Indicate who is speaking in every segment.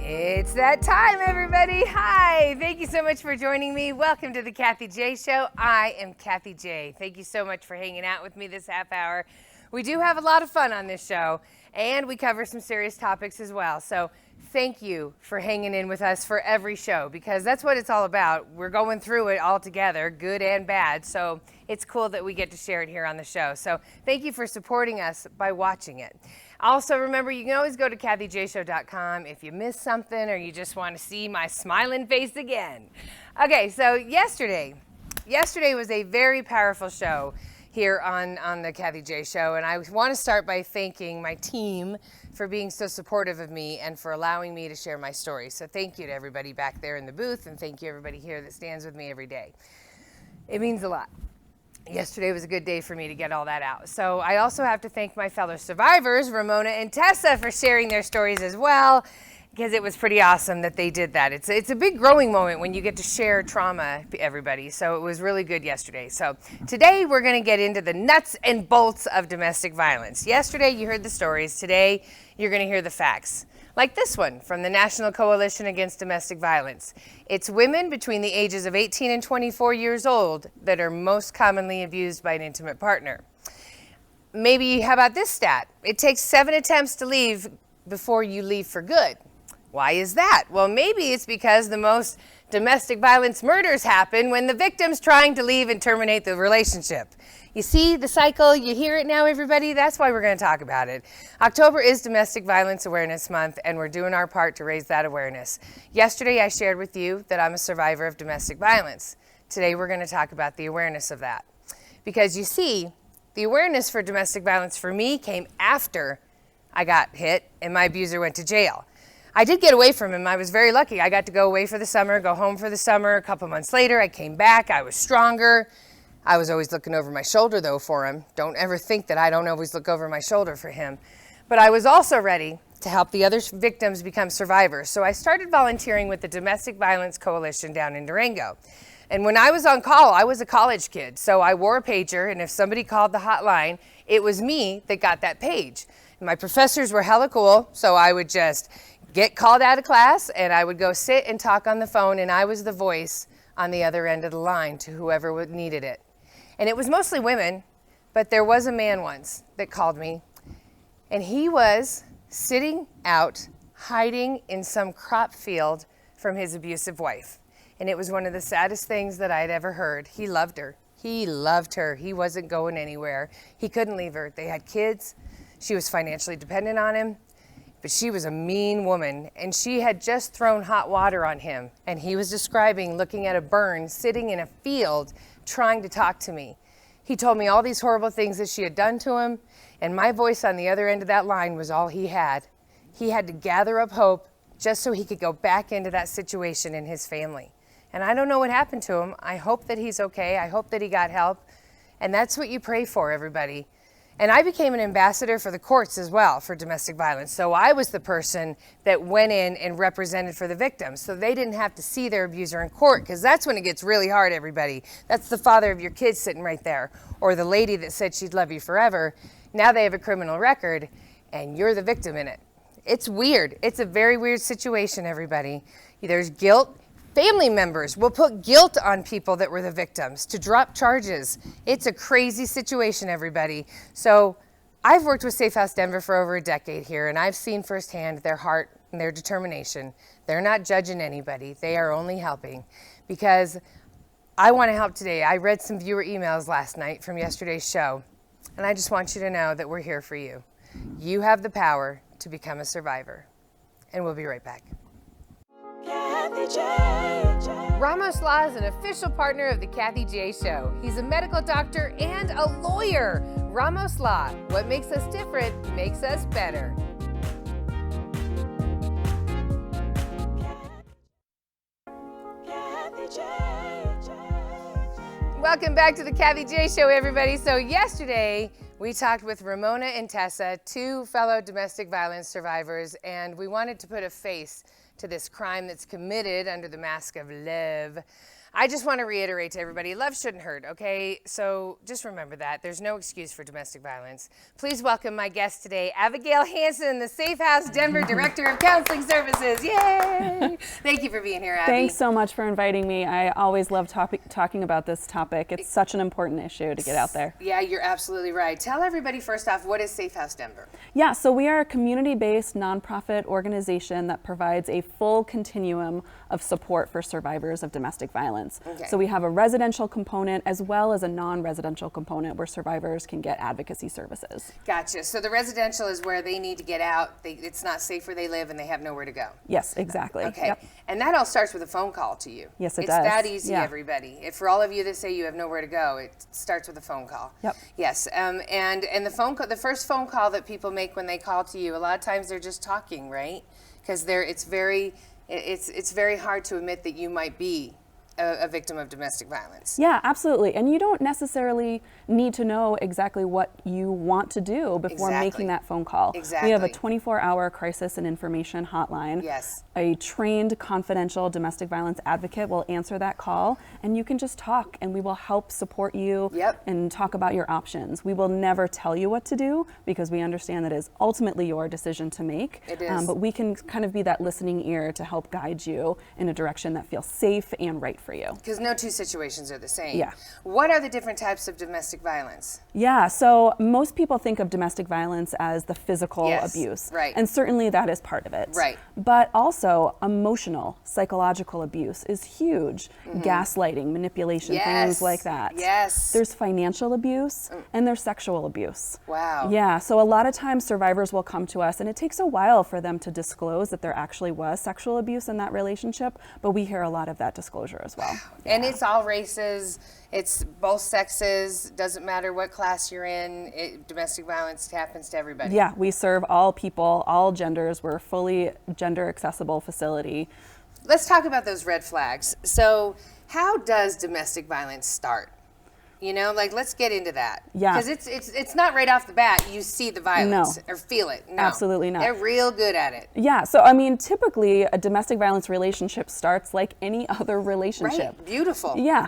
Speaker 1: It's that time, everybody. Hi, thank you so much for joining me. Welcome to the Kathy J Show. I am Kathy J. Thank you so much for hanging out with me this half hour. We do have a lot of fun on this show, and we cover some serious topics as well. So thank you for hanging in with us for every show, because that's what it's all about. We're going through it all together, good and bad. So it's cool that we get to share it here on the show. So thank you for supporting us by watching it. Also, remember, you can always go to KathyJShow.com if you missed something or you just want to see my smiling face again. Okay, so yesterday was a very powerful show here on the Kathy J Show, and I want to start by thanking my team for being so supportive of me and for allowing me to share my story. So thank you to everybody back there in the booth, and thank you everybody here that stands with me every day. It means a lot. Yesterday was a good day for me to get all that out. So I also have to thank my fellow survivors, Ramona and Tessa, for sharing their stories as well, because it was pretty awesome that they did that. It's a big growing moment when you get to share trauma, everybody. So it was really good yesterday. So today we're going to get into the nuts and bolts of domestic violence. Yesterday you heard the stories. Today you're going to hear the facts. Like this one from the National Coalition Against Domestic Violence. It's women between the ages of 18 and 24 years old that are most commonly abused by an intimate partner. Maybe, how about this stat? It takes 7 attempts to leave before you leave for good. Why is that? Well, maybe it's because the most domestic violence murders happen when the victim's trying to leave and terminate the relationship. You see the cycle? You hear it now, everybody? That's why we're going to talk about it. October is Domestic Violence Awareness Month, and we're doing our part to raise that awareness. Yesterday, I shared with you that I'm a survivor of domestic violence. Today, we're going to talk about the awareness of that. Because you see, the awareness for domestic violence for me came after I got hit and my abuser went to jail. I did get away from him. I was very lucky. I got to go away for the summer, go home for the summer. A couple months later, I came back. I was stronger. I was always looking over my shoulder, though, for him. Don't ever think that I don't always look over my shoulder for him. But I was also ready to help the other victims become survivors. So I started volunteering with the Domestic Violence Coalition down in Durango. And when I was on call, I was a college kid. So I wore a pager, and if somebody called the hotline, it was me that got that page. And my professors were hella cool, so I would just get called out of class, and I would go sit and talk on the phone, and I was the voice on the other end of the line to whoever needed it. And it was mostly women, but there was a man once that called me, and he was sitting out, hiding in some crop field from his abusive wife. And it was one of the saddest things that I'd ever heard. He loved her. He loved her. He wasn't going anywhere. He couldn't leave her. They had kids. She was financially dependent on him. But she was a mean woman, and she had just thrown hot water on him. And he was describing looking at a burn, sitting in a field, trying to talk to me. He told me all these horrible things that she had done to him, and my voice on the other end of that line was all he had. He had to gather up hope just so he could go back into that situation in his family. And I don't know what happened to him. I hope that he's okay. I hope that he got help. And that's what you pray for, everybody. And I became an ambassador for the courts as well for domestic violence. So I was the person that went in and represented for the victims. So they didn't have to see their abuser in court, because that's when it gets really hard, everybody. That's the father of your kids sitting right there, or the lady that said she'd love you forever. Now they have a criminal record, and you're the victim in it. It's weird. It's a very weird situation, everybody. There's guilt. Family members will put guilt on people that were the victims to drop charges. It's a crazy situation, everybody. So I've worked with SafeHouse Denver for over a decade here, and I've seen firsthand their heart and their determination. They're not judging anybody. They are only helping, because I want to help today. I read some viewer emails last night from yesterday's show, and I just want you to know that we're here for you. You have the power to become a survivor. And we'll be right back. Ramos Law is an official partner of the Kathy J Show. He's a medical doctor and a lawyer. Ramos Law, what makes us different makes us better. Welcome back to the Kathy J Show, everybody. So yesterday, we talked with Ramona and Tessa, two fellow domestic violence survivors, and we wanted to put a face to this crime that's committed under the mask of love. I just want to reiterate to everybody, love shouldn't hurt, okay? So just remember that. There's no excuse for domestic violence. Please welcome my guest today, Abigail Hanson, the SafeHouse Denver Director of Counseling Services. Yay! Thank you for being here, Abby.
Speaker 2: Thanks so much for inviting me. I always love talking about this topic. It's such an important issue to get out there.
Speaker 1: Yeah, you're absolutely right. Tell everybody first off, what is SafeHouse Denver?
Speaker 2: Yeah, so we are a community-based nonprofit organization that provides a full continuum of support for survivors of domestic violence.
Speaker 1: Okay.
Speaker 2: So we have a residential component as well as a non-residential component where survivors can get advocacy services.
Speaker 1: Gotcha. So the residential is where they need to get out. It's not safe where they live and they have nowhere to go.
Speaker 2: Yes, exactly.
Speaker 1: Okay.
Speaker 2: Yep.
Speaker 1: And that all starts with a phone call to you.
Speaker 2: Yes, it
Speaker 1: it's
Speaker 2: does.
Speaker 1: It's that easy,
Speaker 2: Yeah.
Speaker 1: everybody. For all of you that say you have nowhere to go, it starts with a phone call.
Speaker 2: Yep.
Speaker 1: Yes. And the phone call, the first phone call that people make when they call to you, a lot of times they're just talking, right? Because it's very hard to admit that you might be a victim of domestic violence.
Speaker 2: Yeah, absolutely. And you don't necessarily need to know exactly what you want to do before making that phone call.
Speaker 1: Exactly.
Speaker 2: We have a 24-hour crisis and information hotline.
Speaker 1: Yes.
Speaker 2: A trained confidential domestic violence advocate will answer that call, and you can just talk, and we will help support you and talk about your options. We will never tell you what to do because we understand that it is ultimately your decision to make.
Speaker 1: It is.
Speaker 2: But we can kind of be that listening ear to help guide you in a direction that feels safe and right for you.
Speaker 1: Because no two situations are the same.
Speaker 2: Yeah.
Speaker 1: What are the different types of domestic violence?
Speaker 2: Yeah, so most people think of domestic violence as the physical abuse.
Speaker 1: Right.
Speaker 2: And certainly that is part of it.
Speaker 1: Right.
Speaker 2: But also emotional, psychological abuse is huge. Gaslighting, manipulation, things like that.
Speaker 1: Yes.
Speaker 2: There's financial abuse and there's sexual abuse.
Speaker 1: Wow.
Speaker 2: Yeah, so a lot of times survivors will come to us and it takes a while for them to disclose that there actually was sexual abuse in that relationship, but we hear a lot of that disclosure as well.
Speaker 1: And it's all races, it's both sexes, doesn't matter what class you're in, domestic violence happens to everybody.
Speaker 2: Yeah, we serve all people, all genders. We're a fully gender accessible facility.
Speaker 1: Let's talk about those red flags. So how does domestic violence start? You know, like, let's get into that.
Speaker 2: Yeah.
Speaker 1: Because it's not right off the bat you see the violence or feel it. No.
Speaker 2: Absolutely not.
Speaker 1: They're real good at it.
Speaker 2: Yeah, so I mean, typically a domestic violence relationship starts like any other relationship.
Speaker 1: Right, beautiful.
Speaker 2: Yeah,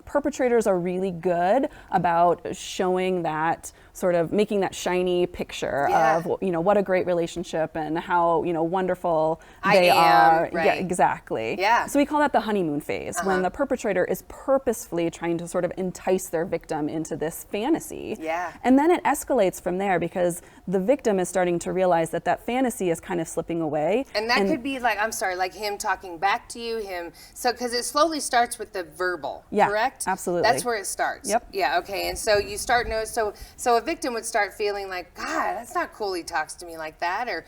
Speaker 2: perpetrators are really good about showing that, sort of making that shiny picture of, you know, what a great relationship and how, you know, wonderful they are.
Speaker 1: Right.
Speaker 2: Yeah, exactly.
Speaker 1: Yeah.
Speaker 2: So we call that the honeymoon phase, when the perpetrator is purposefully trying to sort of entice their victim into this fantasy.
Speaker 1: Yeah.
Speaker 2: And then it escalates from there because the victim is starting to realize that that fantasy is kind of slipping away.
Speaker 1: And that could be like, I'm sorry, like him talking back to you, so because it slowly starts with the verbal, correct?
Speaker 2: Absolutely.
Speaker 1: That's where it starts.
Speaker 2: Yep.
Speaker 1: Yeah, okay, and so you start, so a victim would start feeling like, God, that's not cool he talks to me like that, or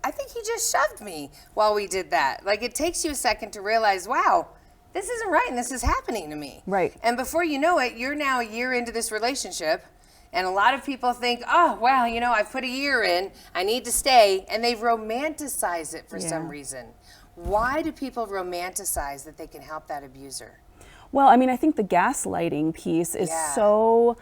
Speaker 1: I think he just shoved me while we did that. Like, it takes you a second to realize, wow, this isn't right and this is happening to me.
Speaker 2: Right.
Speaker 1: And before you know it, you're now a year into this relationship. And a lot of people think, oh, well, you know, I've put a year in, I need to stay, and they romanticize it for some reason. Why do people romanticize that they can help that abuser?
Speaker 2: Well, I mean, I think the gaslighting piece is so,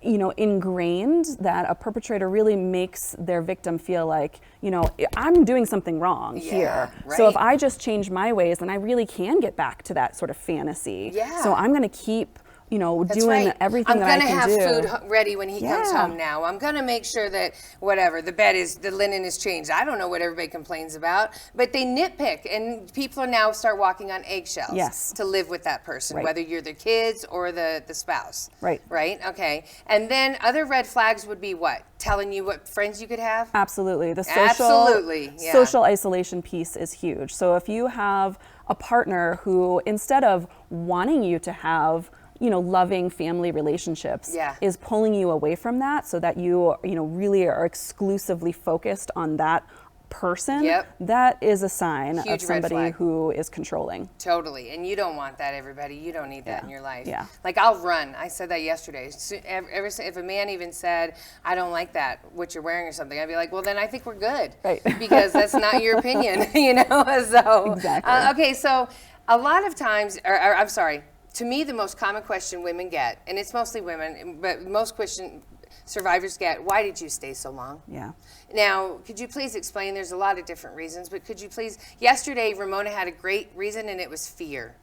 Speaker 2: you know, ingrained that a perpetrator really makes their victim feel like, you know, I'm doing something wrong here.
Speaker 1: Right.
Speaker 2: So if I just change my ways, then I really can get back to that sort of fantasy.
Speaker 1: Yeah.
Speaker 2: So I'm going to keep, you know, doing everything that I can do.
Speaker 1: I'm going to have food ready when he comes home now. I'm going to make sure that the linen is changed. I don't know what everybody complains about, but they nitpick, and people now start walking on eggshells to live with that person, whether you're the kids or the spouse.
Speaker 2: Right.
Speaker 1: Right? Okay. And then other red flags would be what? Telling you what friends you could have?
Speaker 2: Absolutely. The social isolation piece is huge. So if you have a partner who, instead of wanting you to have, you know, loving family relationships, is pulling you away from that so that you know, really are exclusively focused on that person, that is a sign of somebody who is controlling.
Speaker 1: Totally. And you don't want that, everybody. You don't need that in your life.
Speaker 2: Yeah.
Speaker 1: Like, I'll run. I said that yesterday. If a man even said, I don't like that, what you're wearing or something, I'd be like, well, then I think we're good. Right. Because that's not your opinion, you know? So, exactly. Okay, so a lot of times, I'm sorry, to me, the most common question women get, and it's mostly women, but most survivors get, why did you stay so long?
Speaker 2: Yeah.
Speaker 1: Now, could you please explain? There's a lot of different reasons, but could you please, yesterday Ramona had a great reason, and it was fear.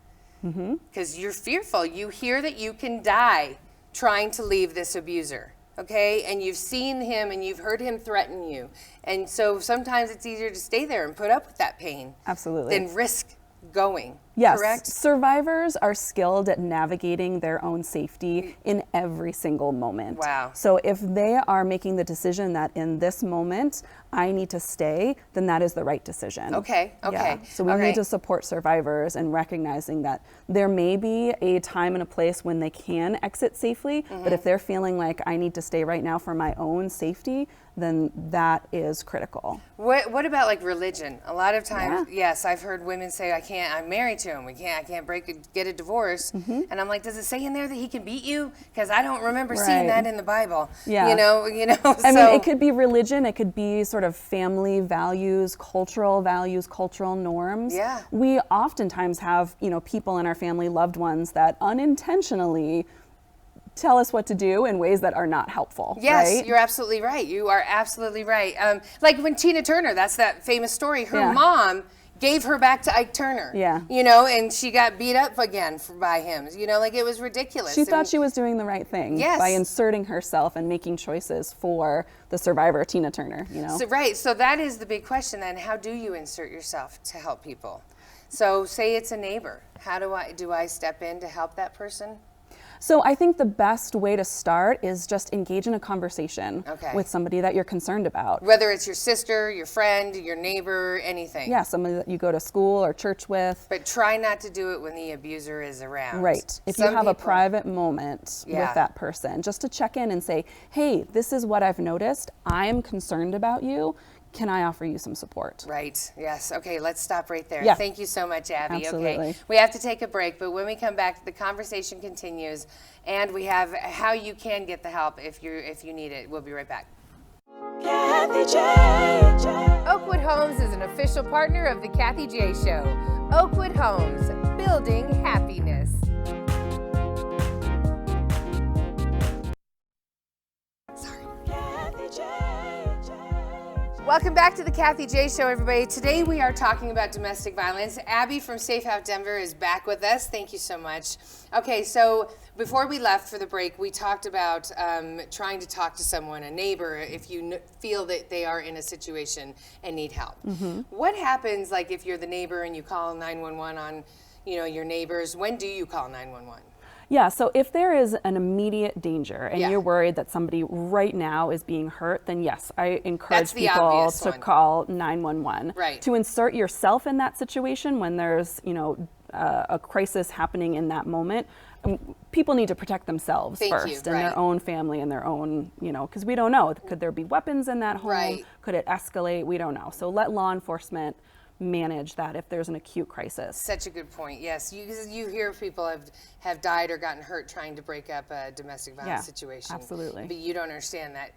Speaker 1: because you're fearful. You hear that you can die trying to leave this abuser. Okay, and you've seen him and you've heard him threaten you. And so sometimes it's easier to stay there and put up with that pain.
Speaker 2: Absolutely.
Speaker 1: Than risk going.
Speaker 2: Yes,
Speaker 1: correct?
Speaker 2: Survivors are skilled at navigating their own safety in every single moment.
Speaker 1: Wow.
Speaker 2: So if they are making the decision that in this moment I need to stay, then that is the right decision.
Speaker 1: Okay, okay.
Speaker 2: Yeah. So we need to support survivors and recognizing that there may be a time and a place when they can exit safely, but if they're feeling like I need to stay right now for my own safety, then that is critical.
Speaker 1: What about like religion? A lot of times, yes, I've heard women say, I'm married to him. I can't get a divorce. And I'm like, does it say in there that he can beat you? Because I don't remember seeing that in the Bible.
Speaker 2: Yeah.
Speaker 1: You know.
Speaker 2: I mean, it could be religion. It could be sort of family values, cultural norms.
Speaker 1: Yeah.
Speaker 2: We oftentimes have, people in our family, loved ones that unintentionally tell us what to do in ways that are not helpful.
Speaker 1: Yes,
Speaker 2: right?
Speaker 1: You're absolutely right. You are absolutely right. Like when Tina Turner, that's that famous story, her mom gave her back to Ike Turner.
Speaker 2: Yeah.
Speaker 1: And she got beat up again by him. Like it was ridiculous.
Speaker 2: She thought she was doing the right thing by inserting herself and making choices for the survivor, Tina Turner,
Speaker 1: So, right. So that is the big question then. How do you insert yourself to help people? So say it's a neighbor. How do I step in to help that person?
Speaker 2: So I think the best way to start is just engage in a conversation with somebody that you're concerned about.
Speaker 1: Whether it's your sister, your friend, your neighbor, anything.
Speaker 2: Yeah, somebody that you go to school or church with.
Speaker 1: But try not to do it when the abuser is around.
Speaker 2: Right. If you have a private moment with that person, just to check in and say, hey, this is what I've noticed. I'm concerned about you. Can I offer you some support?
Speaker 1: Right. Yes. Okay, let's stop right there.
Speaker 2: Yeah.
Speaker 1: Thank you so much, Abby.
Speaker 2: Absolutely.
Speaker 1: Okay. We have to take a break, but when we come back, the conversation continues, and we have how you can get the help if you need it. We'll be right back.
Speaker 3: Kathy J.
Speaker 1: Oakwood Homes is an official partner of the Kathy J Show. Oakwood Homes, building happiness.
Speaker 3: Kathy J.
Speaker 1: Welcome back to the Kathy J Show, everybody. Today we are talking about domestic violence. Abby from SafeHouse Denver is back with us. Thank you so much. Okay, so before we left for the break, we talked about trying to talk to someone, a neighbor, if you feel that they are in a situation and need help. What happens, like if you're the neighbor and you call 911 on, your neighbors? When do you call 911?
Speaker 2: Yeah, so if there is an immediate danger and you're worried that somebody right now is being hurt, then yes, I encourage people to call 911.
Speaker 1: Right.
Speaker 2: To insert yourself in that situation when there's, a crisis happening in that moment, people need to protect themselves first and their own family and their own, because we don't know. Could there be weapons in that home?
Speaker 1: Right.
Speaker 2: Could it escalate? We don't know. So let law enforcement manage that if there's an acute crisis.
Speaker 1: Such a good point. Yes, you hear people have died or gotten hurt trying to break up a domestic violence situation.
Speaker 2: Absolutely.
Speaker 1: But you don't understand that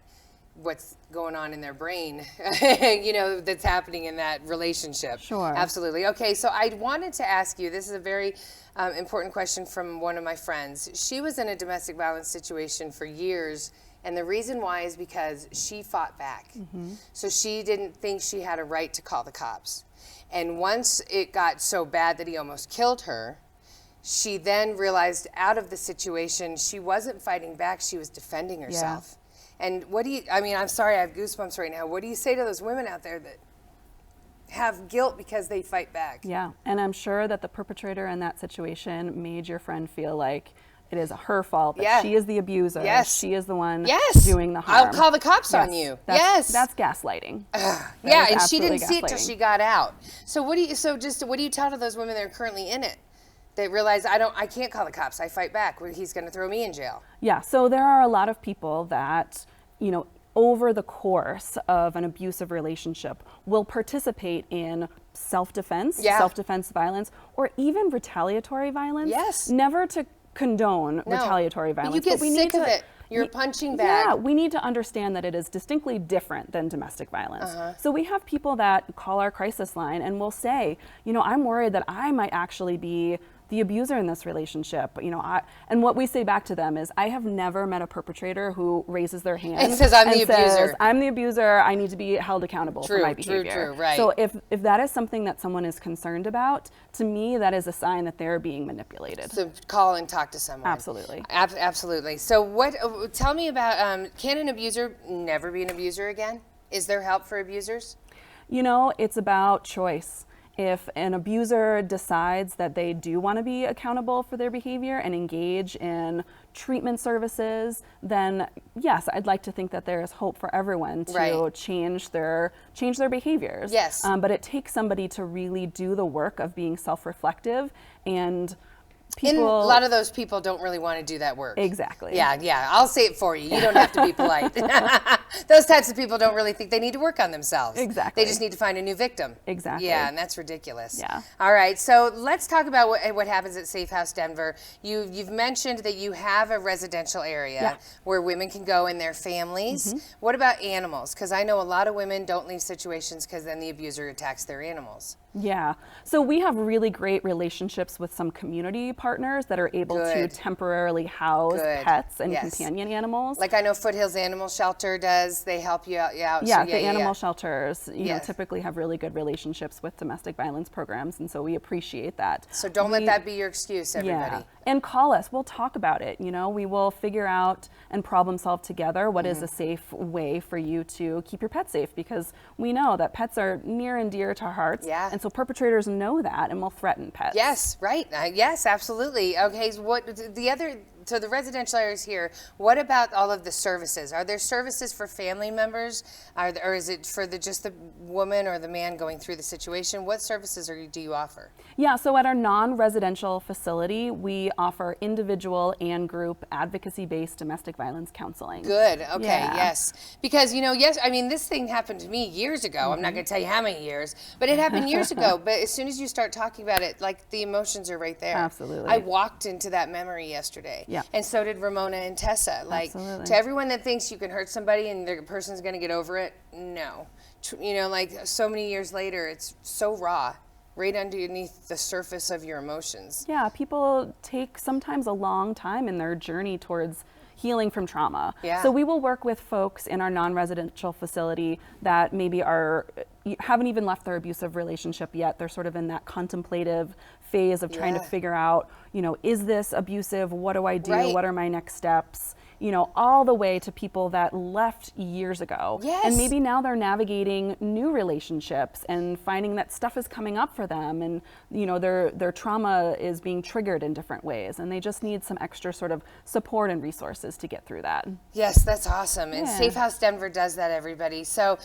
Speaker 1: what's going on in their brain, that's happening in that relationship.
Speaker 2: Sure.
Speaker 1: Absolutely. Okay, so I wanted to ask you, this is a very important question from one of my friends. She was in a domestic violence situation for years, and the reason why is because she fought back. So she didn't think she had a right to call the cops. And once it got so bad that he almost killed her, she then realized out of the situation, she wasn't fighting back, she was defending herself. And I'm sorry, I have goosebumps right now. What do you say to those women out there that have guilt because they fight back?
Speaker 2: Yeah, and I'm sure that the perpetrator in that situation made your friend feel like it is her fault, that she is the abuser, she is the one doing the harm.
Speaker 1: I'll call the cops on you.
Speaker 2: That's gaslighting.
Speaker 1: And she didn't see it till she got out. So what do you tell to those women that are currently in it? They realize I can't call the cops. I fight back. He's going to throw me in jail.
Speaker 2: Yeah. So there are a lot of people that, over the course of an abusive relationship will participate in self-defense, self-defense violence, or even retaliatory violence.
Speaker 1: Yes.
Speaker 2: Never to condone retaliatory violence.
Speaker 1: But you get sick of it. You're punching back.
Speaker 2: Yeah, we need to understand that it is distinctly different than domestic violence. So we have people that call our crisis line and will say, I'm worried that I might actually be the abuser in this relationship. And what we say back to them is, I have never met a perpetrator who raises their hand
Speaker 1: and says, I'm the abuser.
Speaker 2: I'm the abuser. I need to be held accountable for my behavior.
Speaker 1: True, right.
Speaker 2: So if that is something that someone is concerned about, to me, that is a sign that they're being manipulated.
Speaker 1: So call and talk to someone.
Speaker 2: Absolutely.
Speaker 1: Absolutely. So tell me about, can an abuser never be an abuser again? Is there help for abusers?
Speaker 2: It's about choice. If an abuser decides that they do want to be accountable for their behavior and engage in treatment services, then yes, I'd like to think that there is hope for everyone to change their behaviors.
Speaker 1: Yes.
Speaker 2: But it takes somebody to really do the work of being self-reflective, and
Speaker 1: a lot of those people don't really want to do that work.
Speaker 2: Exactly.
Speaker 1: Yeah. I'll say it for you. You don't have to be polite. Those types of people don't really think they need to work on themselves.
Speaker 2: Exactly.
Speaker 1: They just need to find a new victim.
Speaker 2: Exactly.
Speaker 1: Yeah, and that's ridiculous.
Speaker 2: Yeah.
Speaker 1: All right, so let's talk about what happens at SafeHouse Denver. You've mentioned that you have a residential area where women can go and their families. Mm-hmm. What about animals? Because I know a lot of women don't leave situations because then the abuser attacks their animals.
Speaker 2: Yeah, so we have really great relationships with some community partners that are able to temporarily house pets and companion animals.
Speaker 1: Like I know Foothills Animal Shelter does, they help you out.
Speaker 2: Yeah,
Speaker 1: so
Speaker 2: the animal shelters typically have really good relationships with domestic violence programs, and so we appreciate that.
Speaker 1: So don't let that be your excuse, everybody.
Speaker 2: Yeah. And call us, we'll talk about it. We will figure out and problem solve together what is a safe way for you to keep your pet safe, because we know that pets are near and dear to our hearts.
Speaker 1: Yeah.
Speaker 2: And so perpetrators know that and will threaten pets.
Speaker 1: Yes, right. Yes, absolutely. Okay, so the residential areas here, what about all of the services? Are there services for family members? Or is it for just the woman or the man going through the situation? What services do you offer?
Speaker 2: Yeah, so at our non-residential facility, we offer individual and group advocacy-based domestic violence counseling.
Speaker 1: Good, okay, yes. Because, this thing happened to me years ago. I'm not going to tell you how many years, but it happened years ago. But as soon as you start talking about it, like the emotions are right there.
Speaker 2: Absolutely.
Speaker 1: I walked into that memory yesterday.
Speaker 2: Yeah.
Speaker 1: And so did Ramona and Tessa. Like, to everyone that thinks you can hurt somebody and the person's going to get over it, no. So many years later, it's so raw, right underneath the surface of your emotions.
Speaker 2: Yeah, people take sometimes a long time in their journey towards healing from trauma.
Speaker 1: Yeah.
Speaker 2: So we will work with folks in our non-residential facility that maybe haven't even left their abusive relationship yet. They're sort of in that contemplative phase of trying to figure out, is this abusive? What do I do?
Speaker 1: Right.
Speaker 2: What are my next steps? All the way to people that left years ago.
Speaker 1: Yes.
Speaker 2: And maybe now they're navigating new relationships and finding that stuff is coming up for them, and their trauma is being triggered in different ways, and they just need some extra sort of support and resources to get through that.
Speaker 1: Yes, that's awesome. And SafeHouse Denver does that, everybody. So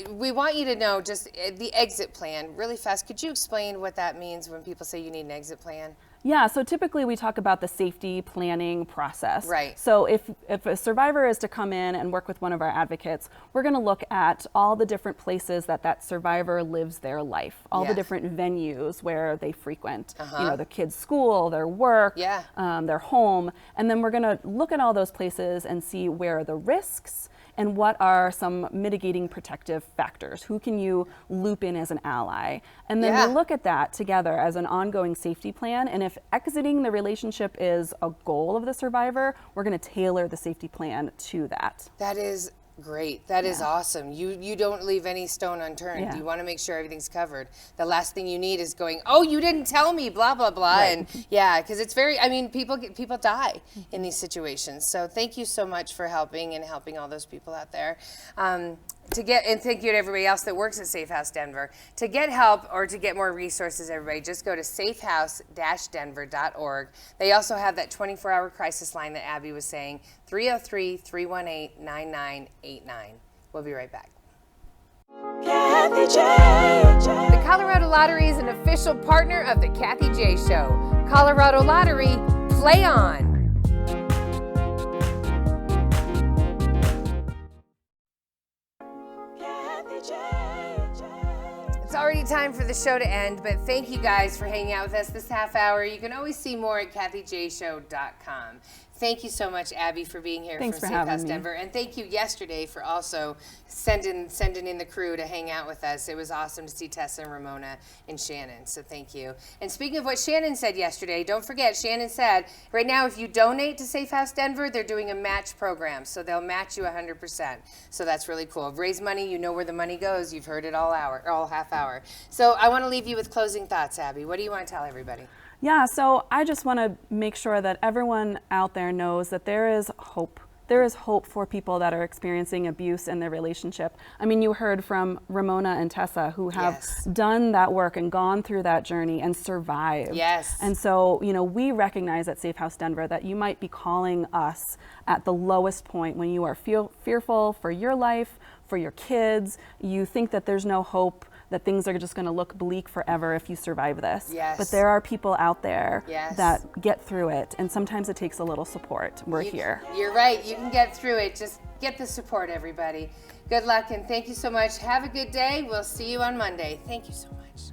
Speaker 1: we want you to know just the exit plan really fast. Could you explain what that means when people say you need an exit plan?
Speaker 2: Yeah, so typically we talk about the safety planning process.
Speaker 1: Right.
Speaker 2: So if a survivor is to come in and work with one of our advocates, we're going to look at all the different places that survivor lives their life, all the different venues where they frequent, the kids' school, their work, their home, and then we're going to look at all those places and see where are the risks and what are some mitigating protective factors. Who can you loop in as an ally? And then we look at that together as an ongoing safety plan. And if exiting the relationship is a goal of the survivor, we're going to tailor the safety plan to that.
Speaker 1: That is great. That is awesome. You don't leave any stone unturned. You want to make sure everything's covered. The last thing you need is going, oh, you didn't tell me, blah, blah, blah.
Speaker 2: Right.
Speaker 1: And because it's very, people die in these situations. So thank you so much for helping all those people out there. And thank you to everybody else that works at SafeHouse Denver. To get help or to get more resources, everybody, just go to safehouse-denver.org. They also have that 24-hour crisis line that Abby was saying, 303-318-9989. We'll be right back.
Speaker 3: Kathy J.
Speaker 1: The Colorado Lottery is an official partner of the Kathy J Show. Colorado Lottery, play on. It's already time for the show to end, but thank you guys for hanging out with us this half hour. You can always see more at kathyjshow.com. thank you so much, Abby, for being here
Speaker 2: Thanks
Speaker 1: from
Speaker 2: for having
Speaker 1: SafeHouse
Speaker 2: me.
Speaker 1: Denver. And thank you yesterday for also sending in the crew to hang out with us. It was awesome to see Tessa and Ramona and Shannon, so thank you. And speaking of what Shannon said yesterday, don't forget, Shannon said, right now if you donate to SafeHouse Denver, they're doing a match program, so they'll match you 100%. So that's really cool. Raise money, you know where the money goes. You've heard it all half hour. So I want to leave you with closing thoughts, Abby. What do you want to tell everybody?
Speaker 2: Yeah, so I just want to make sure that everyone out there knows that there is hope. There is hope for people that are experiencing abuse in their relationship. I mean, you heard from Ramona and Tessa who have done that work and gone through that journey and survived.
Speaker 1: Yes.
Speaker 2: And so, we recognize at SafeHouse Denver that you might be calling us at the lowest point when you are fearful for your life, for your kids. You think that there's no hope, that things are just going to look bleak forever if you survive this.
Speaker 1: Yes.
Speaker 2: But there are people out there
Speaker 1: Yes.
Speaker 2: that get through it, and sometimes it takes a little support. We're here.
Speaker 1: You're right. You can get through it. Just get the support, everybody. Good luck, and thank you so much. Have a good day. We'll see you on Monday. Thank you so much.